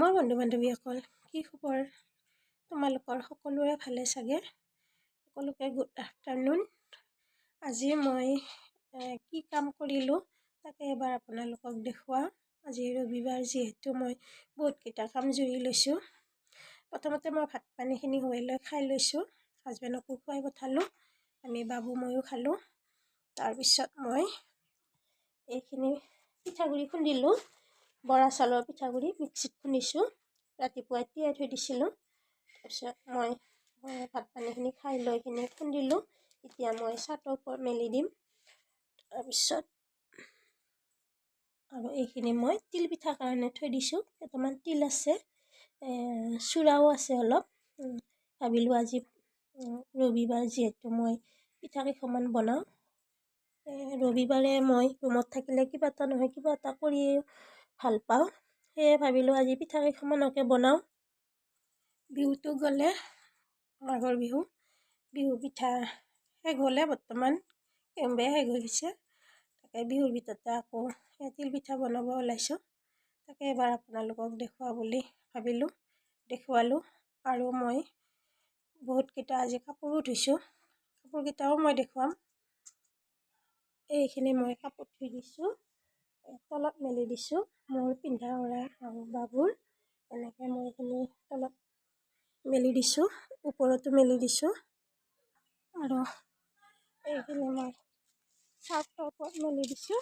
বন্ধু বান্ধৱীসকল, কি খবৰ? তোমালোকৰ সকলোৰে ভালে চাগে? সকলোকে গুড আফটাৰনুন। আজি মই কি কাম কৰিলোঁ তাকে এবাৰ আপোনালোকক দেখুৱাওঁ। আজি ৰবিবাৰ যিহেতু মই বহুতকেইটা কাম জুৰি লৈছোঁ। প্ৰথমতে মই ভাত পানীখিনি হৈ লৈ খাই লৈছোঁ। হাজবেণ্ডকো খুৱাই পঠালোঁ, আমি বাবু ময়ো খালোঁ। তাৰপিছত মই এইখিনি পিঠাগুড়ি খুন্দিলোঁ। বৰা চাউলৰ পিঠাগুড়ি মিক্সিত খুন্দিছোঁ, ৰাতিপুৱাই তিয়াই থৈ দিছিলোঁ। তাৰপিছত মই ভাত পানীখিনি খাই লৈ কিনে খুন্দিলোঁ। এতিয়া মই চাহৰ ওপৰত মেলি দিম। তাৰপিছত আৰু এইখিনি মই তিল পিঠাৰ কাৰণে থৈ দিছোঁ। কেইটামান তিল আছে, চূৰাও আছে অলপ। ভাবিলোঁ আজি ৰবিবাৰ যিহেতু মই পিঠা কেইখনমান বনাওঁ। ৰবিবাৰে মই ৰুমত থাকিলে কিবা এটা নহয় কিবা এটা কৰিয়ে ভাল পাওঁ। সেয়ে ভাবিলোঁ আজি পিঠা কেইখনমানকে বনাওঁ। বিহুটো গ'লে, মাঘৰ বিহু পিঠা শেষ হ'লে বৰ্তমান শেষ হৈ গৈছে। তাকে বিহুৰ ভিতৰতে আকৌ তিল পিঠা বনাব ওলাইছোঁ। তাকে এবাৰ আপোনালোকক দেখুৱাওঁ বুলি ভাবিলোঁ, দেখুৱালোঁ। আৰু মই বহুতকেইটা আজি কাপোৰো ধুইছোঁ, কাপোৰকেইটাও মই দেখুৱাম। এইখিনি মই কাপোৰ ধুই দিছোঁ, তলত মেলি দিছোঁ। মোৰ পিন্ধা উৰা আৰু বাবুৰ এনেকৈ মই এইখিনি তলত মেলি দিছোঁ, ওপৰতো মেলি দিছোঁ। আৰু এইখিনি মই চাৰ্টৰ ওপৰত মেলি দিছোঁ।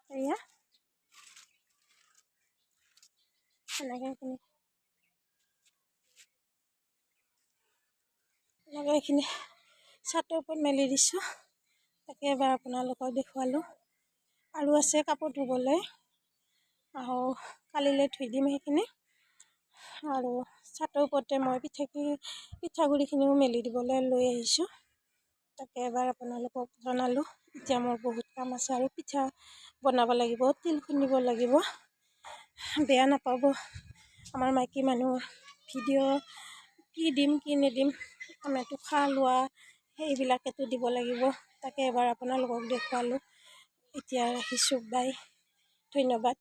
এয়া এনেকৈ এইখিনি চাৰ্টৰ ওপৰত মেলি দিছোঁ। তাকে এবাৰ আপোনালোকক দেখুৱালোঁ। আৰু আছে কাপোৰ ধুবলৈ, কালিলৈ ধুই দিম সেইখিনি। আৰু চাৰ্টৰ ওপৰতে মই পিঠাগুড়িখিনিও মেলি দিবলৈ লৈ আহিছোঁ। তাকে এবাৰ আপোনালোকক জনালোঁ। এতিয়া মোৰ বহুত কাম আছে আৰু পিঠা বনাব লাগিব, তিল খুন্দিব লাগিব। বেয়া নাপাব, আমাৰ মাইকী মানুহৰ ভিডিঅ' কি দিম কি নিদিম, আমিতো খোৱা লোৱা সেইবিলাকেতো দিব লাগিব। তাকে এবাৰ আপোনালোকক দেখুৱালোঁ। এতিয়া ৰাখিছোঁ, বাই, ধন্যবাদ।